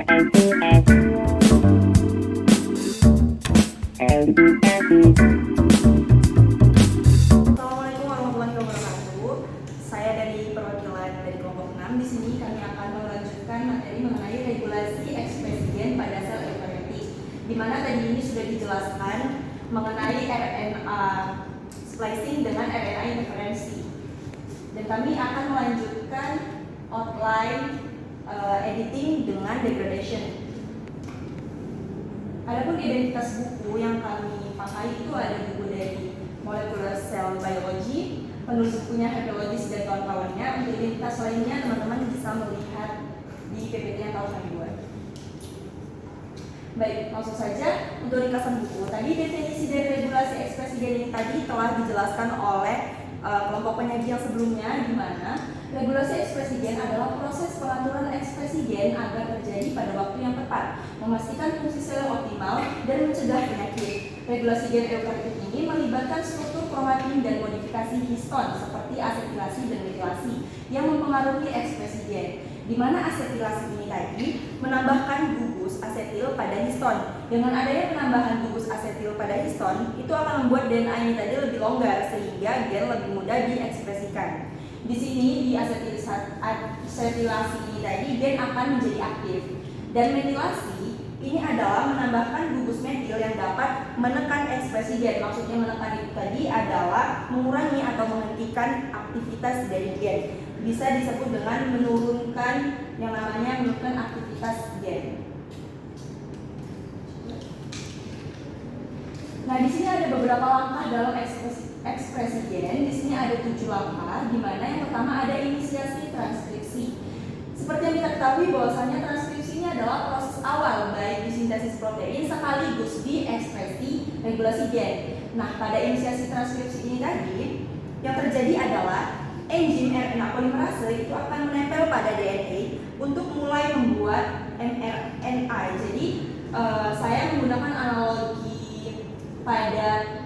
Assalamualaikum warahmatullahi wabarakatuh. Saya dari perwakilan dari kelompok 6. Di sini kami akan melanjutkan materi mengenai regulasi ekspresien pada sel eukariotik, di mana tadi ini sudah dijelaskan mengenai RNA splicing dengan RNA interferensi. Dan kami akan melanjutkan outline editing dengan degradation. Adapun identitas buku yang kami pakai itu ada buku dari Molecular Cell Biology, penulis bukunya Hepelogis dan kawan-kawannya. Untuk identitas lainnya teman-teman bisa melihat di PPT yang telah kami buat. Baik, langsung saja untuk ringkasan buku. Tadi definisi dari regulasi ekspresi gen tadi telah dijelaskan oleh kelompok penyaji yang sebelumnya, di mana regulasi ekspresi gen adalah proses pengaturan ekspresi gen agar terjadi pada waktu yang tepat, memastikan fungsi sel optimal dan mencegah penyakit. Regulasi gen eukariotik ini melibatkan struktur kromatin dan modifikasi histon seperti asetilasi dan metilasi yang mempengaruhi ekspresi gen, di mana asetilasi ini tadi menambahkan gugus asetil pada histon. Dengan adanya penambahan gugus asetil pada histon, itu akan membuat DNA ini tadi lebih longgar sehingga gen lebih mudah diekspresikan. Di sini di asetilasi ini tadi gen akan menjadi aktif, dan metilasi ini adalah menambahkan gugus metil yang dapat menekan ekspresi gen. Maksudnya menekan itu tadi adalah mengurangi atau menghentikan aktivitas dari gen. Bisa disebut dengan menurunkan yang namanya menurunkan aktivitas gen. Nah, di sini ada beberapa langkah dalam ekspresi gen. Di sini ada 7 langkah, di mana yang pertama ada inisiasi transkripsi. Seperti yang kita ketahui bahwasannya transkripsi ini adalah proses awal baik di sintesis protein sekaligus di ekspresi regulasi gen. Nah, pada inisiasi transkripsi ini tadi yang terjadi adalah enzim RNA polimerase itu akan menempel pada DNA untuk mulai membuat mRNA. Jadi saya menggunakan analogi pada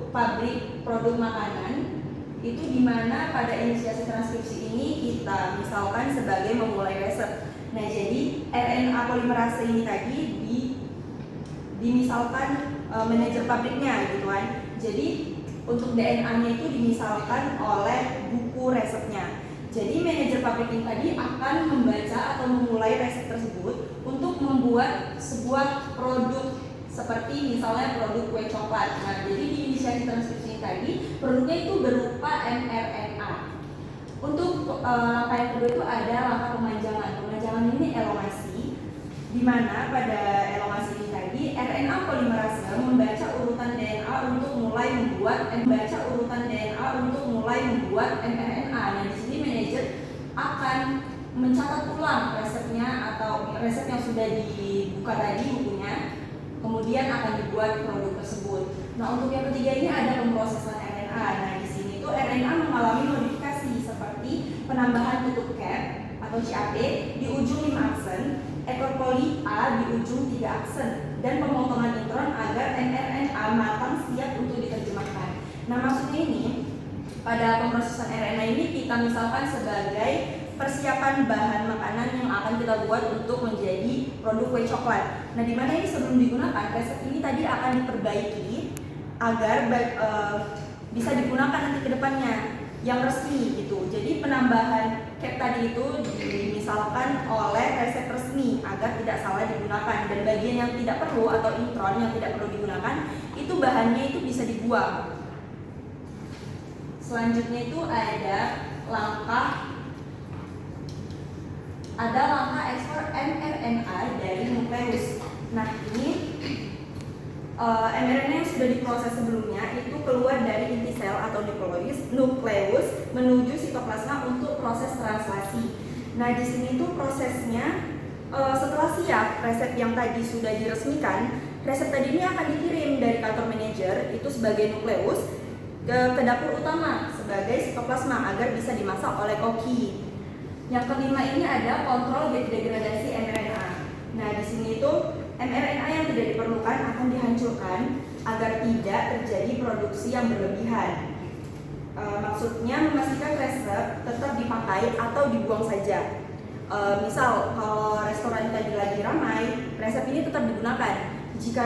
pabrik produk makanan, itu dimana pada inisiasi transkripsi ini kita misalkan sebagai memulai resep. Nah, jadi RNA polimerase ini tadi dimisalkan manajer pabriknya gitu kan. Jadi untuk DNA-nya itu dimisalkan oleh buku resepnya. Jadi manajer pabrik ini tadi akan membaca atau memulai resep tersebut untuk membuat sebuah produk seperti misalnya produk kue coklat. Nah, jadi di inisiasi transkripsi tadi produknya itu berupa mRNA. Untuk langkah yang kedua itu ada langkah pemanjangan. Pemanjangan ini elongasi, di mana pada elongasi ini tadi RNA polimerase membaca urutan DNA untuk mulai membuat mRNA. Nah, di sini manajer akan mencatat ulang resepnya atau resep yang sudah dibuka tadi bukunya, kemudian akan dibuat produk tersebut. Nah, untuk yang ketiga ini ada pemrosesan RNA. Nah, di sini tuh RNA mengalami modifikasi seperti penambahan tutup cap atau CAP di ujung 5 aksen, ekor poli A di ujung 3 aksen, dan pemotongan intron agar mRNA matang siap untuk diterjemahkan. Nah, maksudnya ini pada pemrosesan RNA ini kita misalkan sebagai persiapan bahan makanan yang akan kita buat untuk menjadi produk kue coklat. Nah, di mana ini sebelum digunakan resep ini tadi akan diperbaiki agar bisa digunakan nanti ke depannya yang resmi gitu. Jadi penambahan cap tadi itu dimisalkan oleh resep resmi agar tidak salah digunakan, dan bagian yang tidak perlu atau intron yang tidak perlu digunakan itu bahannya itu bisa dibuang. Selanjutnya itu ada langkah ekspor mRNA dari nukleus. Nah, ini mRNA yang sudah diproses sebelumnya itu keluar dari inti sel atau nukleus menuju sitoplasma untuk proses translasi. Nah, di sini tuh prosesnya setelah siap resep yang tadi sudah diresmikan, resep tadi ini akan dikirim dari kantor manajer itu sebagai nukleus ke dapur utama sebagai sitoplasma agar bisa dimasak oleh koki. Yang kelima ini ada kontrol degradasi mRNA. Nah, di sini itu mRNA yang tidak diperlukan akan dihancurkan agar tidak terjadi produksi yang berlebihan. Maksudnya memastikan resep tetap dipakai atau dibuang saja. Misal kalau restoran tadi lagi ramai, resep ini tetap digunakan. Jika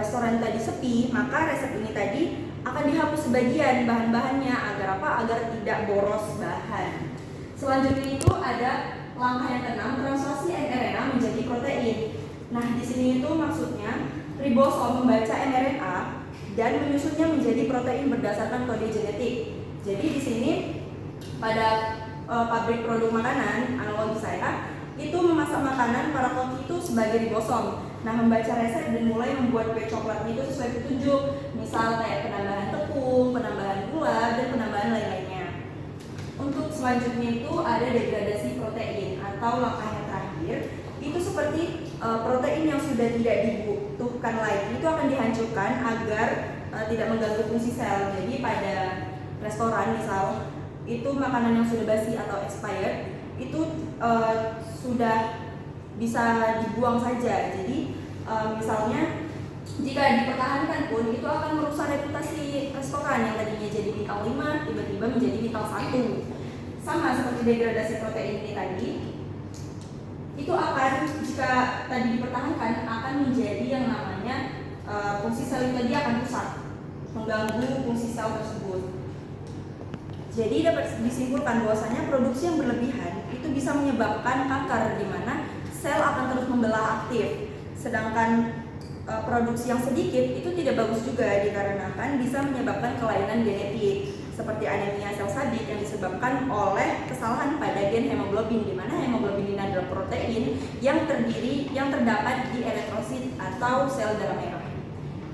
restoran tadi sepi, maka resep ini tadi akan dihapus sebagian bahan-bahannya agar apa? Agar tidak boros bahan. Selanjutnya itu ada langkah yang keenam, translasi mRNA menjadi protein. Nah, di sini itu maksudnya ribosom membaca mRNA dan menyusunnya menjadi protein berdasarkan kode genetik. Jadi di sini pada pabrik produk makanan, analogi saya, itu memasak makanan para koki itu sebagai ribosom. Nah, membaca resep dan mulai membuat kue coklatnya itu sesuai petunjuk, misal kayak penambahan tepung, penambahan gula, dan penambahan lain-lainnya. Untuk selanjutnya itu ada degradasi protein atau langkah yang terakhir, itu seperti protein yang sudah tidak dibutuhkan lagi itu akan dihancurkan agar tidak mengganggu fungsi sel. Jadi pada restoran misal itu makanan yang sudah basi atau expired itu sudah bisa dibuang saja. Jadi misalnya jika dipertahankan pun itu akan merusak reputasi restoran yang tadinya jadi bintang 5 tiba-tiba menjadi bintang 1. Sama seperti degradasi protein ini tadi, itu akan jika tadi dipertahankan akan menjadi yang namanya fungsi sel tadi akan rusak, mengganggu fungsi sel tersebut. Jadi dapat disimpulkan bahwasanya produksi yang berlebihan itu bisa menyebabkan kanker, di mana sel akan terus membelah aktif. Sedangkan produksi yang sedikit itu tidak bagus juga dikarenakan bisa menyebabkan kelainan genetik seperti anemia sel sadik yang disebabkan oleh kesalahan pada gen hemoglobin, di mana hemoglobin ini adalah protein yang terdapat di eritrosit atau sel darah merah.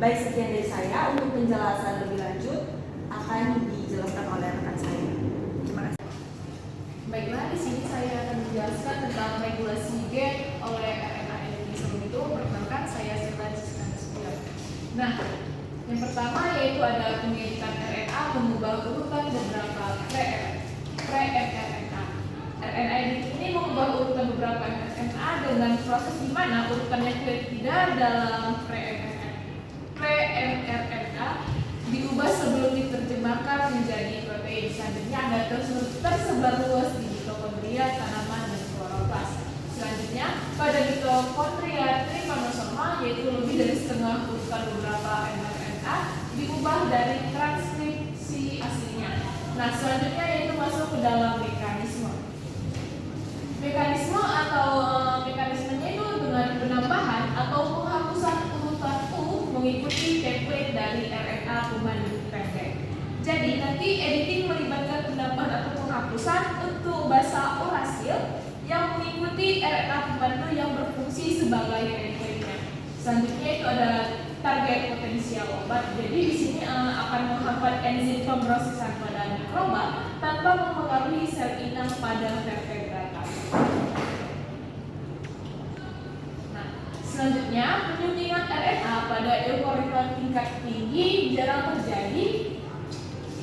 Baik, sekian dari saya. Untuk penjelasan lebih lanjut akan dijelaskan oleh rekan saya. Terima kasih. Baiklah, di sini saya akan menjelaskan tentang regulasi gen oleh RNA editing. Sebelum itu, perkenalkan saya Sirlan Siska Nasution. Nah, yang pertama yaitu ada pengeditan RNA mengubah urutan beberapa pre-mRNA. RNA editing ini mengubah urutan beberapa mRNA dengan proses di mana urutannya tidak dalam pre-mRNA diubah sebelum diterjemahkan menjadi protein. Selanjutnya ada tersebar luas di mitokondria tanaman dan kloroplas. Selanjutnya pada mitokondria tripanosoma, yaitu lebih dari setengah urutan beberapa mRNA diubah dari transkripsi aslinya. Nah, selanjutnya yaitu masuk ke dalam mekanisme. Mekanismenya itu dengan penambahan atau penghapusan urutan U mengikuti template dari RNA pemandu pendek. Jadi nanti editing melibatkan penambahan atau penghapusan untuk basa urasil yang mengikuti RNA pemandu yang berfungsi sebagai template-nya. Selanjutnya itu ada target potensial obat. Jadi di sini akan menghambat enzim pemrosesan pada mikroba tanpa mempengaruhi sel inang pada vertebrata. Nah, selanjutnya penyuntingan RNA pada eukariot tingkat tinggi jarang terjadi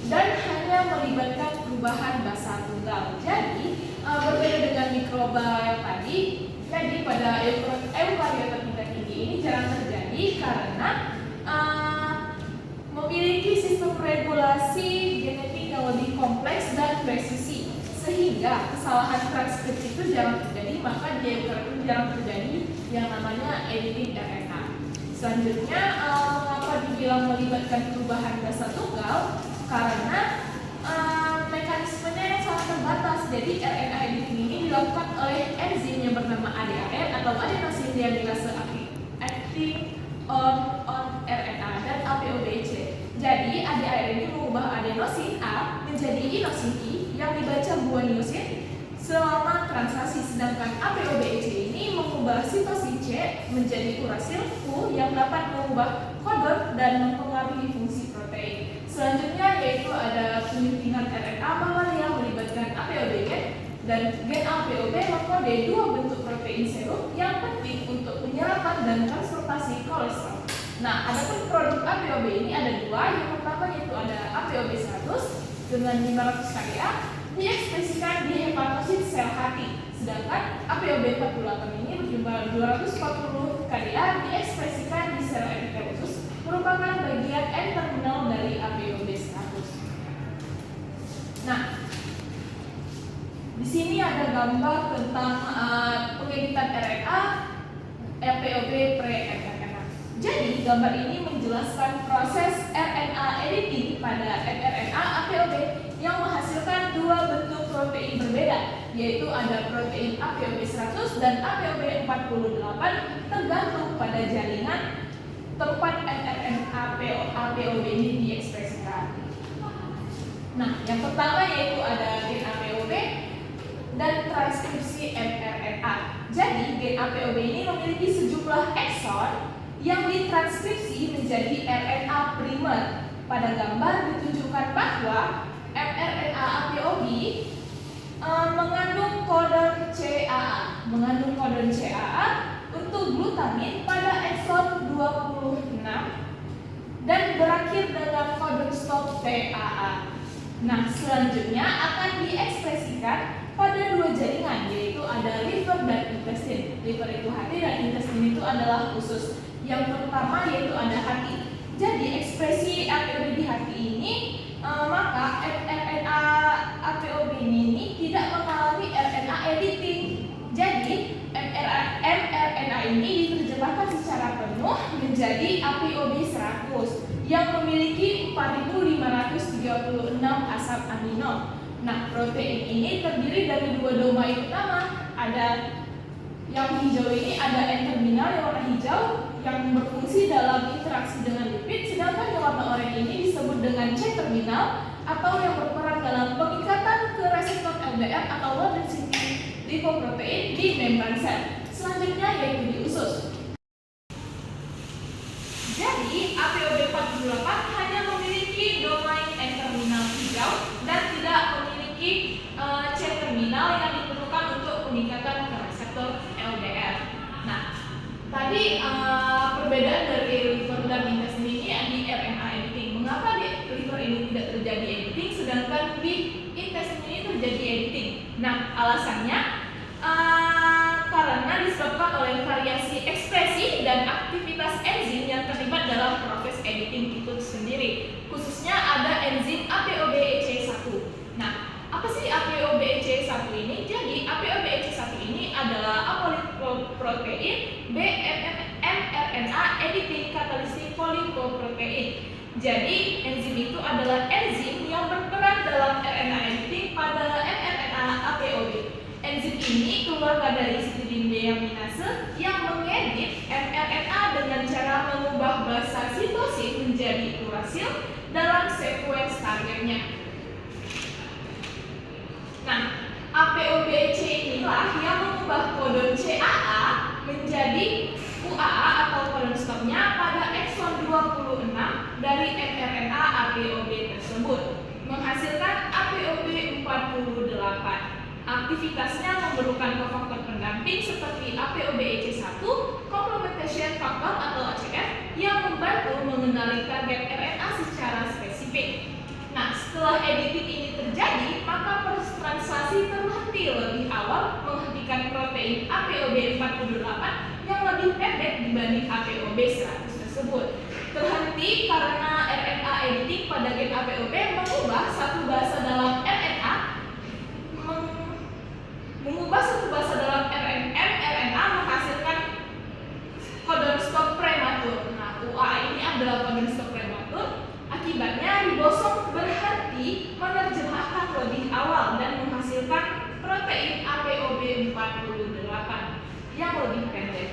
dan hanya melibatkan perubahan basa tunggal. Jadi berbeda dengan mikroba yang tadi, jadi pada eukariot tingkat tinggi ini jarang terjadi karena memiliki sistem regulasi genetik yang lebih kompleks dan presisi, sehingga kesalahan transkripsi itu jarang terjadi, maka di eukariot jarang terjadi yang namanya editing RNA. Selanjutnya, mengapa dibilang melibatkan perubahan basa tunggal? Karena mekanismenya yang sangat terbatas. Jadi RNA editing ini dilakukan oleh enzim yang bernama ADAR atau adenosin deamidase acting on RNA dan APOBC. Jadi ADAR ini mengubah adenosin A menjadi inosin I yang dibaca guaniosin selama translasi, sedangkan APOBC ini mengubah sitosin C menjadi urasil U yang dapat mengubah kodon dan mempengaruhi fungsi protein. Selanjutnya yaitu ada penyuntingan RNA mamalia melibatkan APOB dan gen APOB mengkode dua bentuk protein serum yang penting untuk penyerapan dan transportasi kolesterol. Nah, adapun produk APOB ini ada dua. Yang pertama yaitu ada APOB 100 dengan 500 kDa diekspresikan di hepatosit sel hati, sedangkan APOB 48 ini berjumlah 240 kDa diekspresikan di sel epitel usus, merupakan bagian N-terminal dari APOB 100. Nah, di sini ada gambar tentang pengeditan RNA, RPOB pre-mRNA. Jadi gambar ini menjelaskan proses RNA editing pada mRNA APOB yang menghasilkan dua bentuk protein berbeda, yaitu ada protein APOB 100 dan APOB 48 tergantung pada jaringan tempat mRNA APOB ini diekspresikan. Nah, yang pertama yaitu ada gen APOB dan transkripsi mRNA. Jadi gen APOB ini memiliki sejumlah ekson yang ditranskripsi menjadi RNA primer. Pada gambar ditunjukkan bahwa mRNA APOB mengandung kodon CAA untuk glutamin pada ekson 26 dan berakhir dengan kodon stop TAA. Nah, selanjutnya akan diekspresikan pada dua jaringan, yaitu ada liver dan intestine. Liver itu hati dan intestine itu adalah usus. Yang pertama yaitu ada hati. Jadi ekspresi APOB di hati ini, maka mRNA APOB ini tidak mengalami RNA editing. Jadi mRNA ini diterjemahkan secara penuh menjadi APOB 100 yang memiliki 4.536 asam amino. Nah, protein ini terdiri dari dua domain utama. Ada yang hijau ini ada N-terminal yang warna hijau yang berfungsi dalam interaksi dengan lipid, sedangkan yang warna oranye ini disebut dengan C-terminal atau yang berperan dalam pengikatan ke reseptor LDR atau low density lipoprotein di membran sel. Selanjutnya yaitu di usus. Jadi APOB 48 hanya memiliki domain N-terminal hijau dan tidak memiliki C-terminal yang diperlukan untuk pengikatan ke reseptor LDR. Nah, tadi perbedaan dari liver dan intestine ini di RNA editing. Mengapa di liver ini tidak terjadi editing, sedangkan di intestine ini terjadi editing? Nah, alasannya karena disebabkan oleh variasi ekspresi dan aktivitas enzim yang terlibat dalam proses editing itu sendiri. Khususnya ada enzim APOBEC1. Nah, apa sih APOBEC1 ini? Jadi APOBEC1 ini adalah apolipoprotein mRNA editing catalytic polypoprotein. Jadi enzim itu adalah enzim yang berperan dalam RNA editing pada mRNA APOB. Enzim ini keluarga dari histidine deaminase yang mengedit mRNA dengan cara mengubah basa sitosin menjadi urasil dalam sekuens targetnya. Nah, APOBC inilah yang mengubah kodon CAA menjadi UAA atau kodon stopnya pada ekson 26 dari mRNA APOB tersebut, menghasilkan APOB 48. Aktivitasnya memerlukan kofaktor pendamping seperti APOBEC1, complementation factor atau ACF yang membantu mengenali target RNA secara spesifik. Nah, setelah editing ini terjadi, maka proses translasi terhenti lebih awal, menghentikan protein APOB 48 yang lebih pendek dibanding APOB 100 tersebut. Terhenti karena RNA editing pada gen APOB mengubah satu basa dalam RNA menghasilkan kodon stop prematur. Nah, UAA ini adalah kodon stop prematur. Akibatnya ribosom berhenti menerjemahkan lebih awal dan menghasilkan protein APOB 48 yang lebih pendek.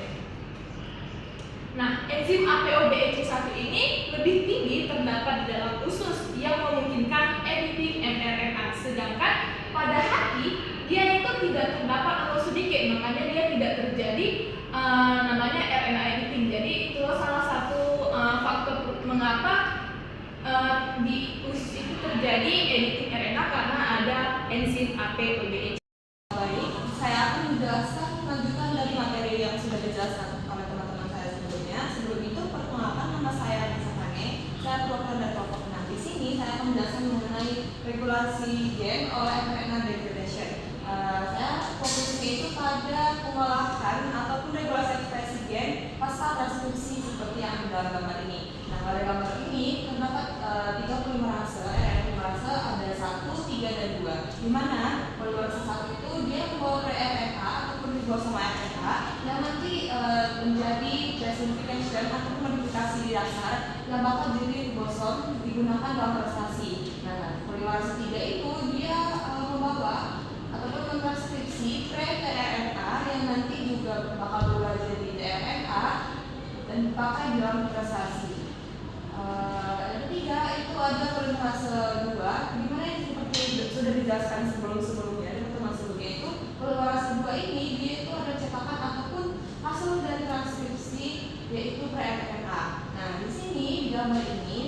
Nah, enzim APOBEC1 ini lebih tinggi terdapat di dalam usus yang memungkinkan editing mRNA, sedangkan pada hati dia itu tidak terdapat atau sedikit, makanya dia tidak terjadi namanya RNA editing. Jadi itu salah satu faktor mengapa di usus itu terjadi editing RNA karena ada enzim APOBEC. Baik, saya akan menjelaskan lanjutan dari materi yang sudah dijelaskan oleh teman-teman saya sebelumnya. Sebelum itu, perkenalkan, nama saya Anissa Kane. Saya program dan kelompok penang. Di sini saya akan menjelaskan mengenai regulasi gen oleh mRNA degradation. Saya fokusnya itu pada pengolahan ataupun regulasi ekspresi gen pasca transkripsi seperti yang ada dalam gambar ini. Nah, pada gambar ini terdapat 3 polimerase. RNA polimerase ada 1, 3, dan 2. Di mana polimerase 1 itu ribosom RNA yang nanti menjadi replication atau modifikasi di dasar yang bakal jadi ribosom digunakan dalam prestasi. Nah, polimerase 3 itu dia membawa ataupun mentranskripsi pre-tRNA yang nanti juga bakal berubah jadi tRNA dan dipakai dalam prestasi. Yang ketiga itu ada polimerase 2, di mana yang seperti sudah dijelaskan sebelumnya. Itu polimerase 2 ini dia itu ada cetakan ataupun hasil dari transkripsi yaitu pre-RNA. Nah, di sini di gambar ini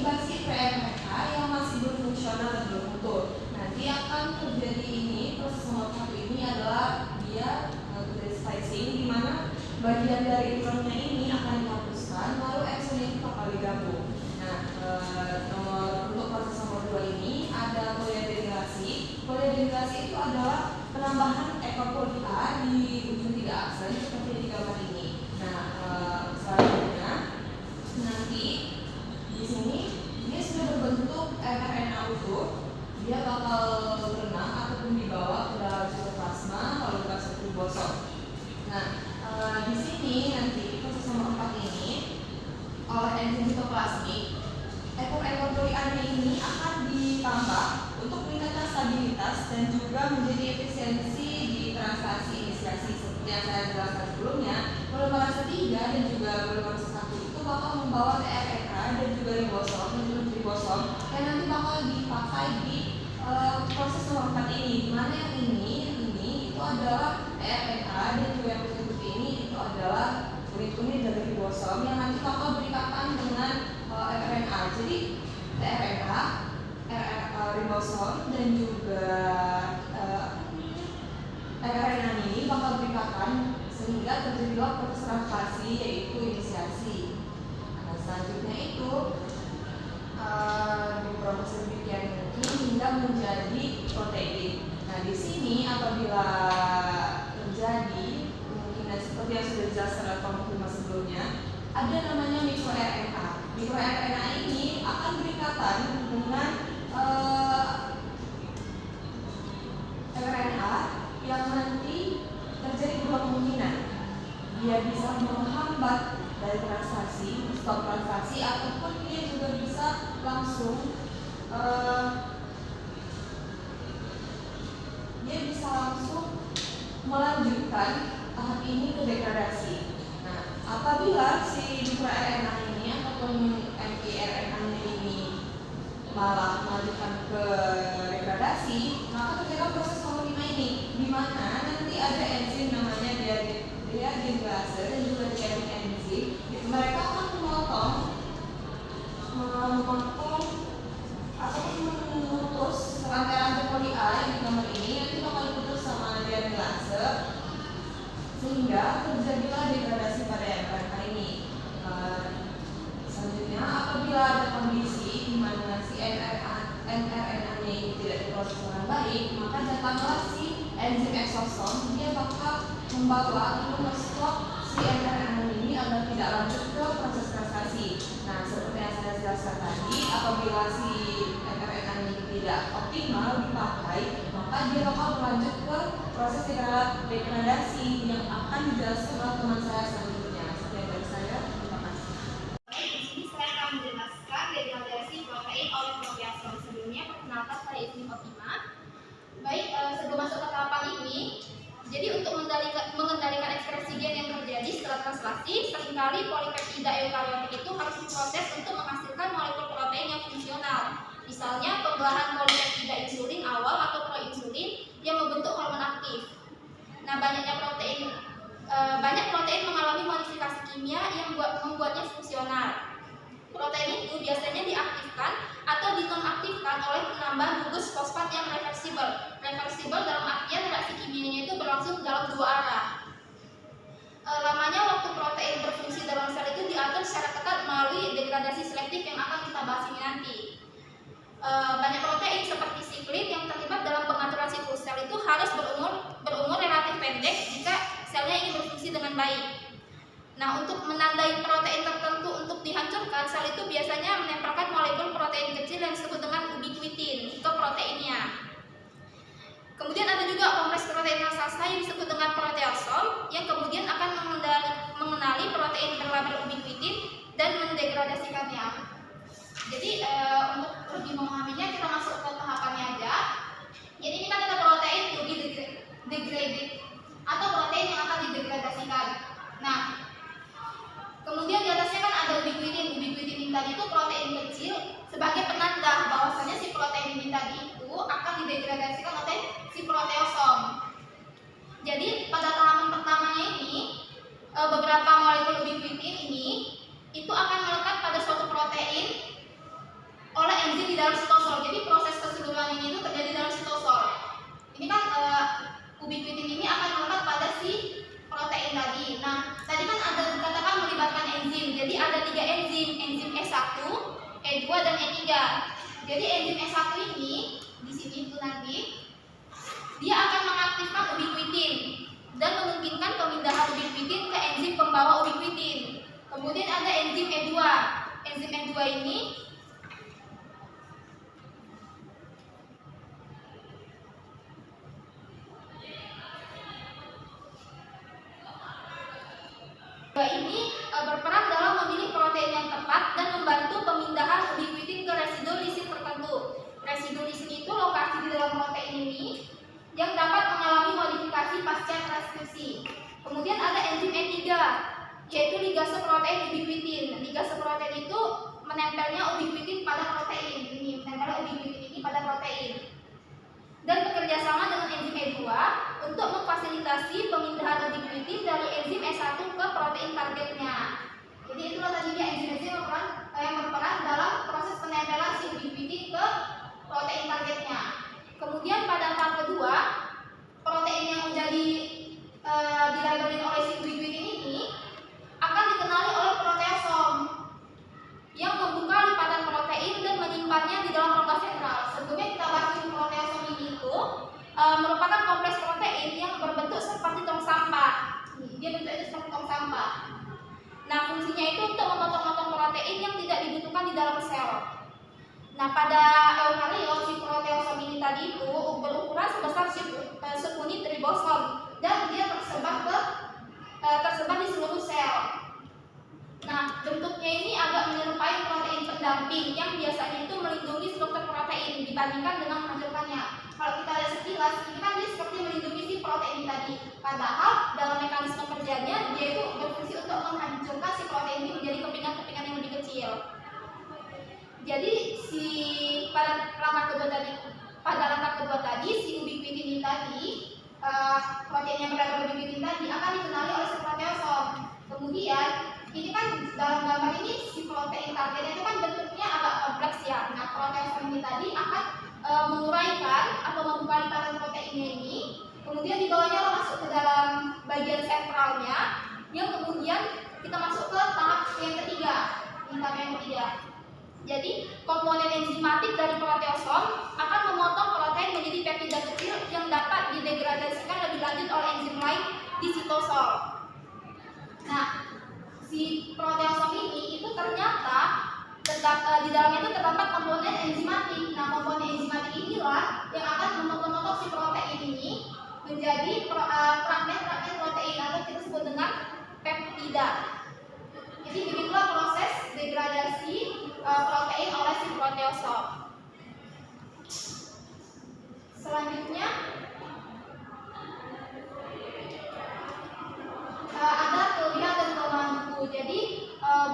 basis pre-RNA yang masih berfungsional dan berutuh. Nanti akan terjadi ini proses nomor 1 ini adalah dia terjadi splicing, di mana bagian dari intronnya ini akan dihapuskan lalu exonnya itu bakal digabung. Nah, untuk proses nomor 2 ini ada polyadenilasi. Polyadenilasi itu adalah penambahan ekor poli A di ujung 3 aksen seperti di gambar ini. Nah, selanjutnya nanti di sini dia sudah berbentuk mRNA utuh. Dia bakal berenang ataupun dibawa ke dalam sitoplasma lalu masuk ribosom. Nah, di sini nanti proses nomor 4 ini oleh enzim sitoplasmik ekor-ekor poli A-nya ini akan ditambah untuk meningkatkan stabilitas dan juga menjadi efisiensi di translasi inisiasi seperti yang saya jelaskan sebelumnya. Polimerase 3 dan juga polimerase 1 itu bakal membawa tRNA dan juga ribosom yang nanti bakal dipakai di proses nomor 4 ini, di mana yang ini itu adalah tRNA dan juga yang putih ini itu adalah unit-unit dari ribosom yang nanti bakal berikatan dengan RNA. Jadi tRNA, ribosom dan juga RNA ini bakal berikatan sehingga terjadilah proses translasi yaitu inisiasi. Nah, selanjutnya itu diproses sedemikian mungkin hingga menjadi protein. Nah, di sini apabila terjadi kemungkinan seperti yang sudah dijelaskan oleh kelompok 5 sebelumnya, ada namanya mikroRNA. MikroRNA ini akan berikatan dengan RNA yang nanti terjadi dua kemungkinan. Dia bisa menghambat dari translasi, stop translasi, ataupun dia juga bisa langsung melanjutkan tahap ini ke degradasi. Nah, apabila si mikroRNA ini ataupun mRNA ini malah melanjutkan ke degradasi, maka terjadi proses nomor 5 ini, di mana nanti ada enzim namanya diadenilase dan juga diamine enzim. Mereka akan memotong ataupun memutus rantai-rantai poli A yang di gambar ini, nanti bakal diputus sama diadenilase sehingga terjadilah degradasi pada mRNA ini. Selanjutnya, apabila ada kondisi di mana si mRNA-nya ini tidak diproses dengan baik, maka datanglah si enzim eksosom, dia bakal membawa atau men-stop si mRNA ini agar tidak lanjut ke proses translasi. Nah, seperti yang saya jelaskan tadi, apabila si mRNA ini tidak optimal dipakai, maka dia bakal berlanjut ke proses degradasi yang akan dijelaskan oleh teman saya selanjutnya. Sekian dari saya, terima kasih. Baik, di sini saya akan menjelaskan degradasi protein oleh proteasome. Sebelumnya, perkenalkan saya Ismi Fatimah. Baik, sebelum masuk ke tahapan ini, jadi untuk mengendalikan ekspresi gen yang terjadi setelah translasi, seringkali polipeptida eukariotik itu harus diproses untuk menghasilkan molekul protein yang fungsional. Misalnya pembelahan polipeptida insulin awal atau proinsulin yang membentuk hormon aktif. Nah, banyak protein mengalami modifikasi kimia yang membuatnya fungsional. Protein itu biasanya diaktifkan atau dinonaktifkan oleh penambahan gugus fosfat yang reversibel. Reversibel dalam artian reaksi kimianya itu berlangsung dalam dua arah. Lamanya waktu protein berfungsi dalam sel itu diatur secara ketat melalui degradasi selektif yang akan kita bahas ini nanti. Banyak protein seperti siklin yang terlibat dalam pengaturan siklus sel itu harus berumur relatif pendek jika selnya ingin berfungsi dengan baik. Nah, untuk menandai protein tertentu untuk dihancurkan, sel itu biasanya menempelkan molekul protein kecil yang disebut dengan ubiquitin ke proteinnya. Kemudian ada juga kompleks raksasa yang disebut dengan proteasom yang kemudian akan mengenali protein berlabel ubiquitin dan mendegradasikannya. Jadi untuk lebih memahaminya kita masuk ke tahapannya aja. Jadi ini kan ada protein to be degraded atau protein yang akan didegradasikan. Nah, kemudian di atasnya kan ada ubiquitin. Ubiquitin ini tadi itu protein kecil sebagai penanda bahwasanya si protein ini tadi itu akan didegradasikan oleh si proteasom. Jadi pada tahapan pertamanya ini beberapa molekul ubiquitin ini itu akan melekat pada suatu protein oleh enzim di dalam sitosol. Jadi proses keseluruhan ini itu terjadi dalam sitosol. Ini kan ubiquitin ini akan melekat pada si protein tadi. Nah, tadi kan ada dikatakan melibatkan enzim. Jadi ada 3 enzim, enzim E1, E2 dan E3. Jadi enzim E1 ini di sini itu nanti dia akan mengaktifkan ubiquitin dan memungkinkan pemindahan ubiquitin ke enzim pembawa ubiquitin. Kemudian ada enzim E2. Enzim E2 ini berperan dalam memilih protein yang tepat dan membantu pemindahan ubiquitin ke residu lisin tertentu. Residu lisin itu lokasi di dalam protein ini yang dapat mengalami modifikasi pasca transkripsi. Kemudian ada enzim E3, yaitu ligase protein ubiquitin. Ligase protein itu menempelnya ubiquitin pada protein ini, menempel ubiquitin ini pada protein. Dan bekerja sama dengan enzim E2 untuk memfasilitasi pemindahan ubiquitin dari enzim E1 ke protein targetnya. Jadi itulah tadinya enzim-enzim yang berperan dalam proses penempelan si ubiquitin ke protein targetnya. Kemudian pada tahap kedua, protein yang menjadi dilabelin oleh si ubiquitin ini akan dikenali oleh proteasom yang membuka lipatan protein dan menyimpannya di dalam rongga sentral. Sebelumnya kita bahas proteasom ini itu merupakan kompleks protein yang berbentuk seperti tong sampah. Dia bentuknya seperti tong sampah. Nah, fungsinya itu untuk memotong-motong protein yang tidak dibutuhkan di dalam sel. Nah, pada eukariot si proteasom ini tadi itu berukuran sebesar subunit ribosom dan dia tersebar di seluruh sel. Nah, bentuknya ini agak menyerupai protein pendamping yang biasanya itu melindungi struktur protein dibandingkan dengan menghancurkannya. Kalau kita lihat sekilas, ini kan dia seperti melindungi si protein tadi. Padahal dalam mekanisme kerjanya dia itu berfungsi untuk menghancurkan si protein ini menjadi kepingan-kepingan yang lebih kecil. Jadi pada langkah kedua tadi si ubiquitin ini tadi protein yang berada ubiquitin tadi akan dikenali oleh si proteasom. Kemudian ini kan dalam gambar ini si protein targetnya itu kan bentuknya agak kompleks ya. Nah, proteasom ini tadi akan menguraikan atau membuka lipatan proteinnya ini, kemudian dibawanya masuk ke dalam bagian sentralnya, yang kemudian kita masuk ke tahap yang ketiga. Jadi komponen enzimatik dari proteasom akan memotong protein menjadi peptida kecil yang dapat didegradasikan lebih lanjut oleh enzim lain di sitosol. Nah, si proteasom ini itu ternyata di dalamnya itu terdapat komponen enzimatik. Nah, komponen enzimatik inilah yang akan memotong-motong si protein ini menjadi fragmen-fragmen protein atau kita sebut dengan peptida. Jadi begitulah proses degradasi protein oleh si proteasom. Selanjutnya ada kelebihan dan kelemahan buku. Jadi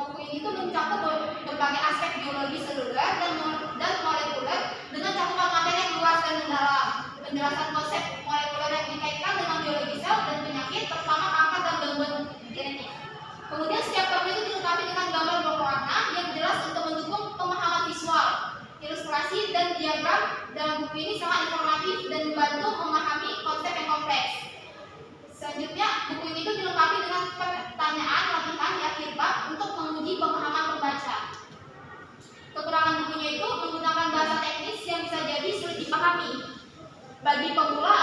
buku ini tuh mencakup berbagai aspek biologi seluler dan molekuler dengan cakupan materi yang luas dan mendalam. Penjelasan konsep molekuler yang dikaitkan dengan biologi sel dan penyakit, terutama kanker dan gangguan genetik. Kemudian setiap tab itu dilengkapi dengan gambar berwarna yang jelas untuk mendukung pemahaman visual. Ilustrasi dan diagram dalam buku ini sangat informatif dan membantu memahami konsep yang kompleks. Selanjutnya, buku ini itu dilengkapi dengan pertanyaan latihan di akhir bab untuk menguji pemahaman pembaca. Kekurangan bukunya itu menggunakan bahasa teknis yang bisa jadi sulit dipahami bagi pemula